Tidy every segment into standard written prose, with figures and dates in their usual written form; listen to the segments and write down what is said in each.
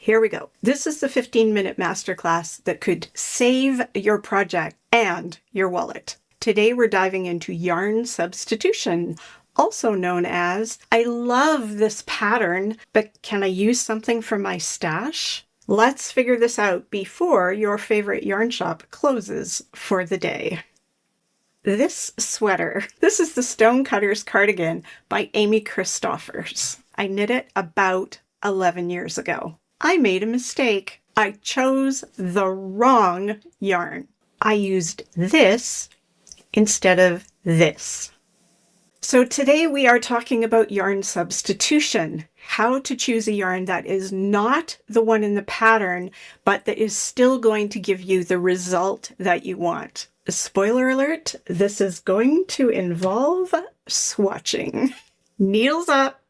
Here we go. This is the 15-minute masterclass that could save your project and your wallet. Today we're diving into yarn substitution, also known as, I love this pattern, but can I use something from my stash? Let's figure this out before your favorite yarn shop closes for the day. This sweater, this is the Stonecutter's cardigan by Amy Christoffers. I knit it about 11 years ago. I made a mistake. I chose the wrong yarn. I used this instead of this. So today we are talking about yarn substitution, how to choose a yarn that is not the one in the pattern, but that is still going to give you the result that you want. Spoiler alert, this is going to involve swatching. Needles up,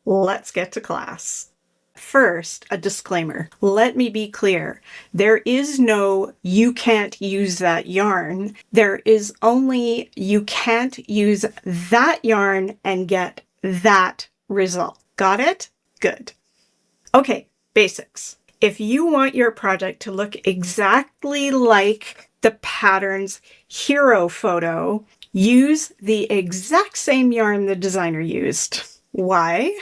let's get to class. First, a disclaimer. Let me be clear. There is no you can't use that yarn. There is only you can't use that yarn and get that result. Got it? Good. Okay, basics. If you want your project to look exactly like the pattern's hero photo, use the exact same yarn the designer used. Why?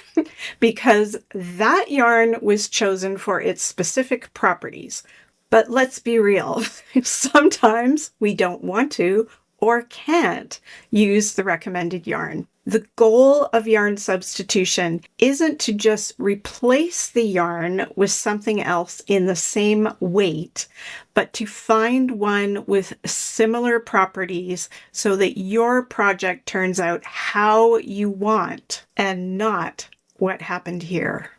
Because that yarn was chosen for its specific properties. But let's be real, sometimes we don't want to or can't use the recommended yarn. The goal of yarn substitution isn't to just replace the yarn with something else in the same weight, but to find one with similar properties so that your project turns out how you want and not what happened here.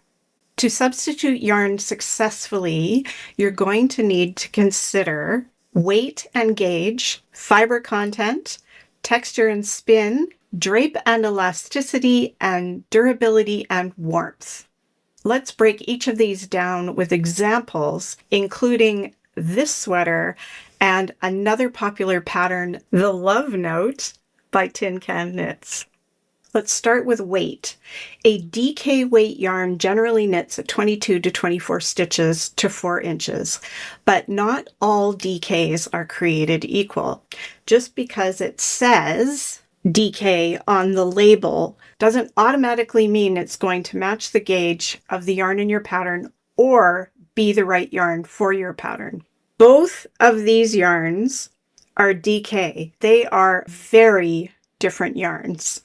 To substitute yarn successfully, you're going to need to consider weight and gauge, fiber content, texture and spin, drape and elasticity, and durability and warmth. Let's break each of these down with examples, including this sweater and another popular pattern, the Love Note by Tin Can Knits. Let's start with weight. A DK weight yarn generally knits at 22 to 24 stitches to 4 inches, but not all DKs are created equal. Just because it says DK on the label doesn't automatically mean it's going to match the gauge of the yarn in your pattern or be the right yarn for your pattern. Both of these yarns are DK. They are very different yarns.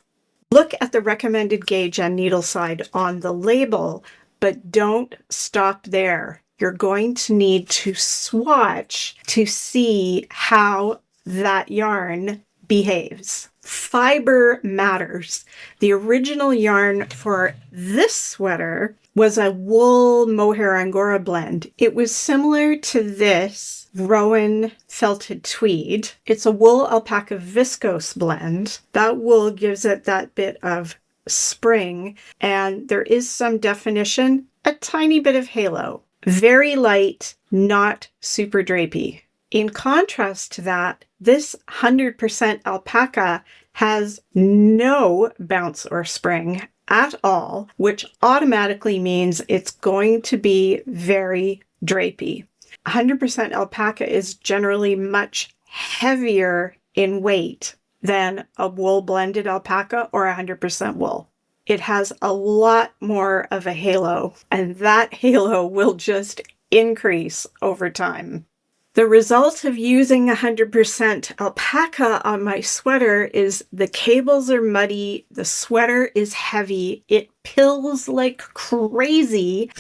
Look at the recommended gauge and needle side on the label, but don't stop there. You're going to need to swatch to see how that yarn behaves. Fiber matters. The original yarn for this sweater was a wool mohair angora blend. It was similar to this Rowan felted tweed. It's a wool alpaca viscose blend. That wool gives it that bit of spring, and there is some definition, a tiny bit of halo. Very light, not super drapey. In contrast to that, this 100% alpaca has no bounce or spring at all, which automatically means it's going to be very drapey. 100% alpaca is generally much heavier in weight than a wool blended alpaca or 100% wool. It has a lot more of a halo, and that halo will just increase over time. The result of using 100% alpaca on my sweater is the cables are muddy, the sweater is heavy, it pills like crazy.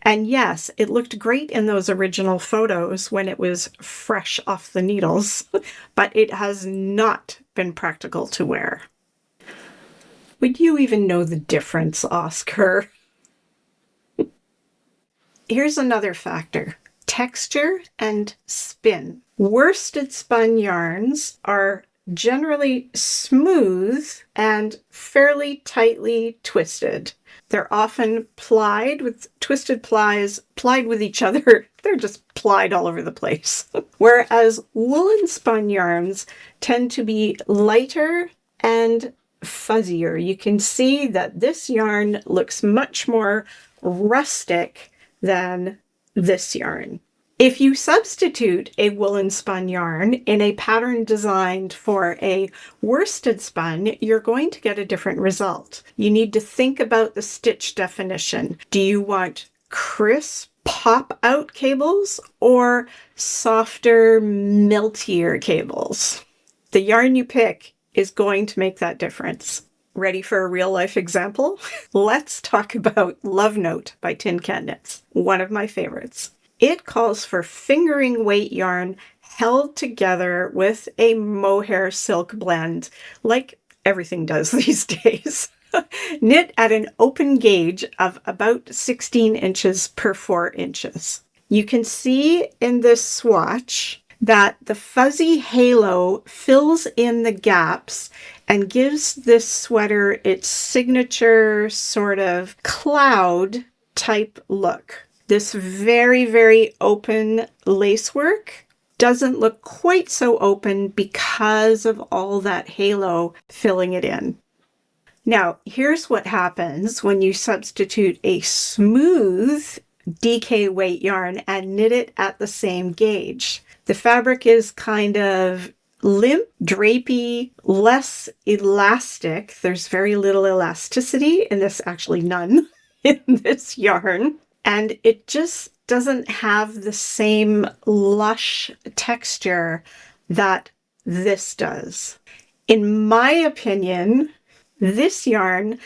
And yes, it looked great in those original photos when it was fresh off the needles, but it has not been practical to wear. Would you even know the difference, Oscar? Here's another factor. Texture and spin. Worsted spun yarns are generally smooth and fairly tightly twisted. They're often plied with twisted plies, plied with each other. They're just plied all over the place. Whereas woolen spun yarns tend to be lighter and fuzzier. You can see that this yarn looks much more rustic than this yarn. If you substitute a woolen spun yarn in a pattern designed for a worsted spun, you're going to get a different result. You need to think about the stitch definition. Do you want crisp pop out cables or softer, meltier cables? The yarn you pick is going to make that difference. Ready for a real life example? Let's talk about Love Note by Tin Can Knits, one of my favorites. It calls for fingering weight yarn held together with a mohair silk blend, like everything does these days. Knit at an open gauge of about 16 inches per 4 inches. You can see in this swatch that the fuzzy halo fills in the gaps and gives this sweater its signature sort of cloud type look. This very, very open lacework doesn't look quite so open because of all that halo filling it in. Now, here's what happens when you substitute a smooth DK weight yarn and knit it at the same gauge. The fabric is kind of limp, drapey, less elastic. There's very little elasticity in this, actually none in this yarn. And it just doesn't have the same lush texture that this does. In my opinion, this yarn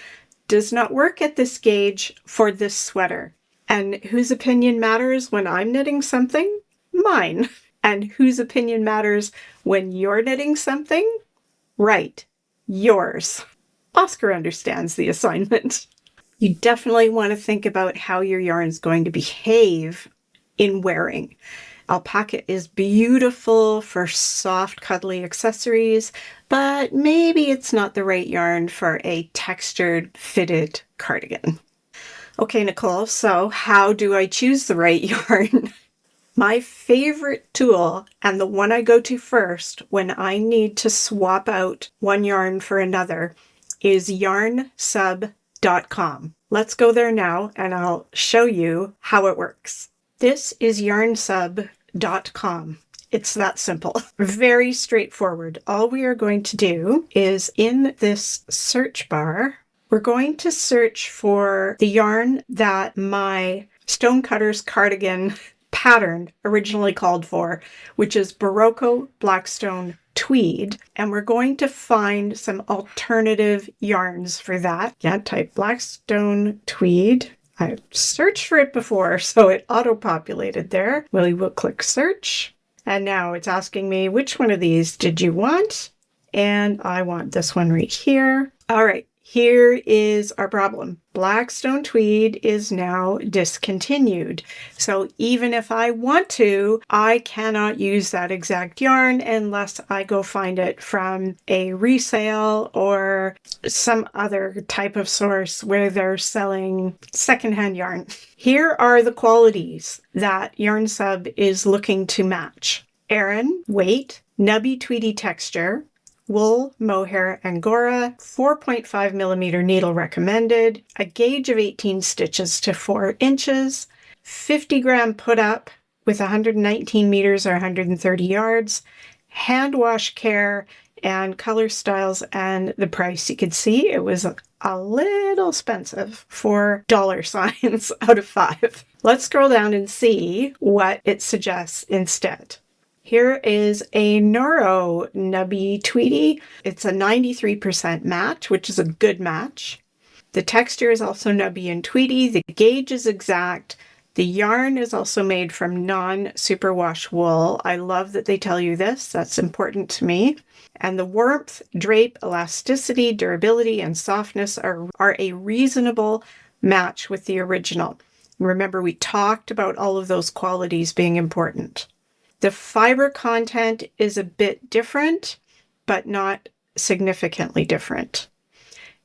does not work at this gauge for this sweater. And whose opinion matters when I'm knitting something? Mine. And whose opinion matters when you're knitting something? Right, yours. Oscar understands the assignment. You definitely want to think about how your yarn is going to behave in wearing. Alpaca is beautiful for soft, cuddly accessories, but maybe it's not the right yarn for a textured, fitted cardigan. Okay, Nicole, so how do I choose the right yarn? My favorite tool, and the one I go to first when I need to swap out one yarn for another, is yarnsub.com. Let's go there now and I'll show you how it works. This is yarnsub.com. It's that simple. Very straightforward. All we are going to do is in this search bar, we're going to search for the yarn that my Stonecutter's cardigan pattern originally called for, which is Barocco Blackstone Tweed, and we're going to find some alternative yarns for that. Yeah, type Blackstone Tweed. I searched for it before, so it auto-populated there. We will click search, and now it's asking me which one of these did you want, and I want this one right here. All right. Here is our problem. Blackstone Tweed is now discontinued. So even if I want to, I cannot use that exact yarn unless I go find it from a resale or some other type of source where they're selling secondhand yarn. Here are the qualities that YarnSub is looking to match. Aran, weight, nubby tweedy texture, wool, mohair, Angora, 4.5 millimeter needle recommended, a gauge of 18 stitches to 4 inches, 50 gram put up with 119 meters or 130 yards, hand wash care, and color styles and the price. You could see it was a little expensive for dollar signs out of 5. Let's scroll down and see what it suggests instead. Here is a Neuro Nubby Tweedy. It's a 93% match, which is a good match. The texture is also nubby and tweedy. The gauge is exact. The yarn is also made from non-superwash wool. I love that they tell you this. That's important to me. And the warmth, drape, elasticity, durability, and softness are a reasonable match with the original. Remember, we talked about all of those qualities being important. The fiber content is a bit different, but not significantly different.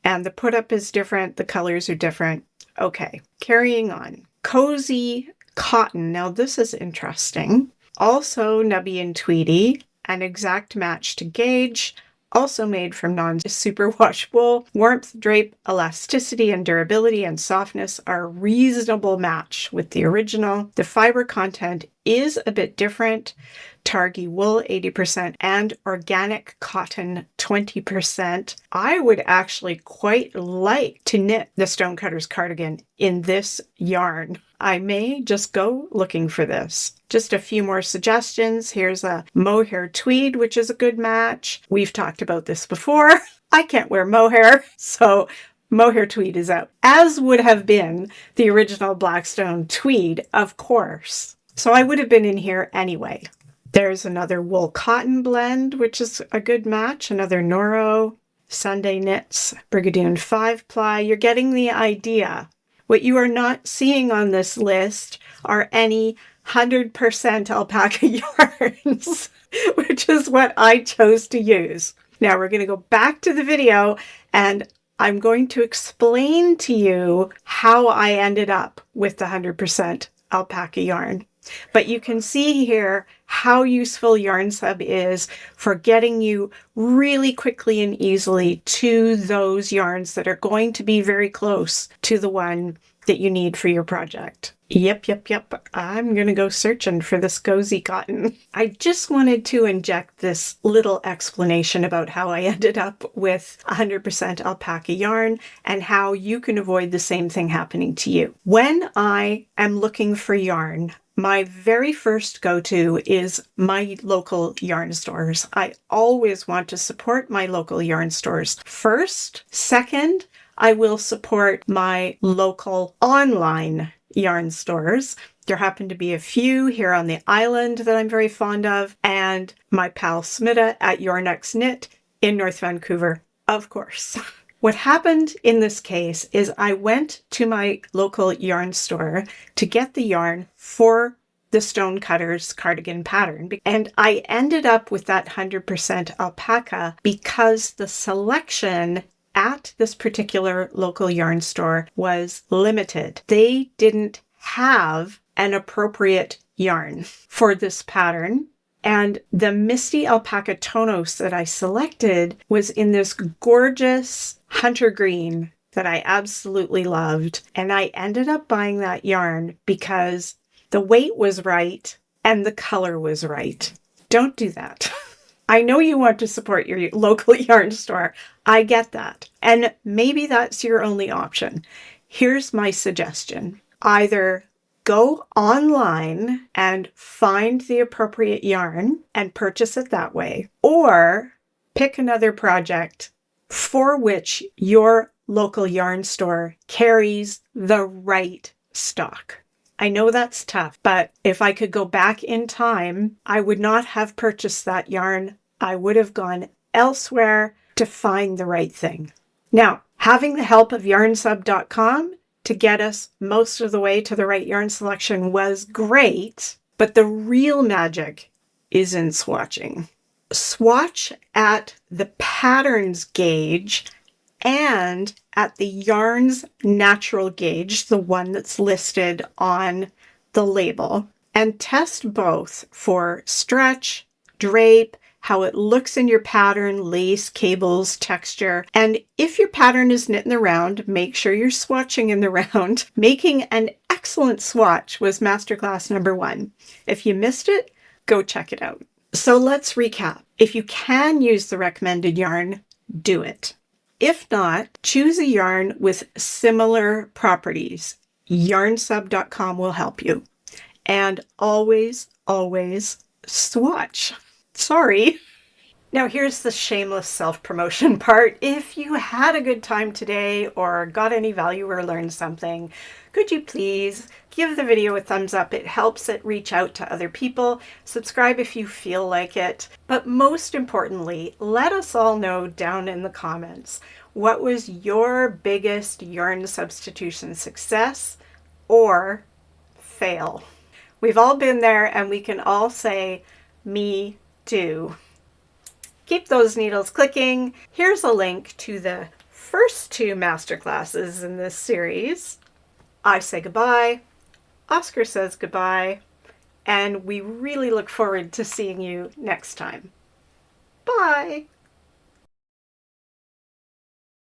And the put up is different. The colors are different. Okay, carrying on. Cozy cotton. Now this is interesting. Also nubby and tweedy, an exact match to gauge, also made from non-superwash wool. Warmth, drape, elasticity, and durability and softness are a reasonable match with the original. The fiber content is a bit different. Targi wool 80% and organic cotton 20%. I would actually quite like to knit the Stonecutter's cardigan in this yarn. I may just go looking for this. Just a few more suggestions. Here's a mohair tweed, which is a good match. We've talked about this before. I can't wear mohair, so mohair tweed is out. As would have been the original Blackstone tweed, of course. So I would have been in here anyway. There's another wool cotton blend, which is a good match. Another Noro, Sunday Knits, Brigadoon 5-ply. You're getting the idea. What you are not seeing on this list are any 100% alpaca yarns, which is what I chose to use. Now we're going to go back to the video and I'm going to explain to you how I ended up with the 100% alpaca yarn. But you can see here how useful Yarn Sub is for getting you really quickly and easily to those yarns that are going to be very close to the one that you need for your project. Yep. I'm going to go searching for this cozy cotton. I just wanted to inject this little explanation about how I ended up with 100% alpaca yarn and how you can avoid the same thing happening to you. When I am looking for yarn, my very first go-to is my local yarn stores. I always want to support my local yarn stores first. Second, I will support my local online yarn stores. There happen to be a few here on the island that I'm very fond of, and my pal Smita at Your Next Knit in North Vancouver, of course. What happened in this case is I went to my local yarn store to get the yarn for the Stonecutter's cardigan pattern, and I ended up with that 100% alpaca because the selection at this particular local yarn store was limited. They didn't have an appropriate yarn for this pattern. And the Misty Alpaca Tonos that I selected was in this gorgeous hunter green that I absolutely loved. And I ended up buying that yarn because the weight was right and the color was right. Don't do that. I know you want to support your local yarn store. I get that. And maybe that's your only option. Here's my suggestion. Either go online and find the appropriate yarn and purchase it that way, or pick another project for which your local yarn store carries the right stock. I know that's tough, but if I could go back in time, I would not have purchased that yarn. I would have gone elsewhere to find the right thing. Now, having the help of yarnsub.com to get us most of the way to the right yarn selection was great, but the real magic is in swatching. Swatch at the patterns gauge and at the yarn's natural gauge, the one that's listed on the label, and test both for stretch, drape, how it looks in your pattern, lace, cables, texture. And if your pattern is knit in the round, make sure you're swatching in the round. Making an excellent swatch was Masterclass number 1. If you missed it, go check it out. So let's recap. If you can use the recommended yarn, do it. If not, choose a yarn with similar properties. Yarnsub.com will help you. And always, always swatch. Sorry. Now here's the shameless self-promotion part. If you had a good time today or got any value or learned something, could you please give the video a thumbs up? It helps it reach out to other people. Subscribe if you feel like it. But most importantly, let us all know down in the comments, what was your biggest yarn substitution success or fail? We've all been there and we can all say, me too. Keep those needles clicking. Here's a link to the first 2 masterclasses in this series. I say goodbye, Oscar says goodbye, and we really look forward to seeing you next time. Bye!